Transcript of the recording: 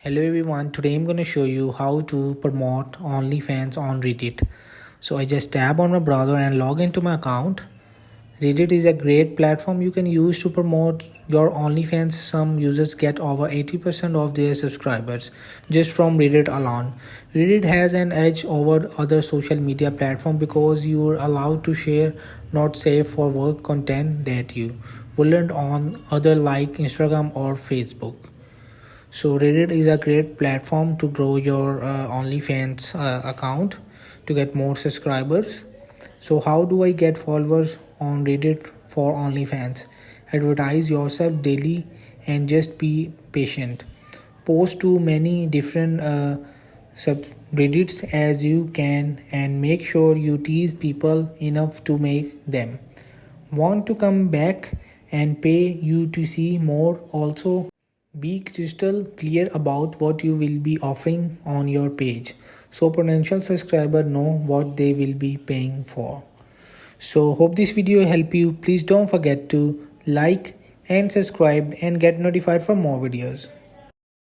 Hello everyone, today I'm going to show you how to promote OnlyFans on Reddit. So I just tap on my browser and log into my account. Reddit is a great platform you can use to promote your OnlyFans. Some users get over 80% of their subscribers just from Reddit alone. Reddit has an edge over other social media platforms because you're allowed to share not safe for work content that you wouldn't on other like Instagram or Facebook. So Reddit is a great platform to grow your OnlyFans account to get more subscribers. So how do I get followers on Reddit for OnlyFans? Advertise yourself daily and just be patient. Post to many different subreddits as you can and make sure you tease people enough to make them want to come back and pay you to see more. Also, be crystal clear about what you will be offering on your page so potential subscribers know what they will be paying for. So hope this video help you. Please don't forget to like and subscribe and get notified for more videos.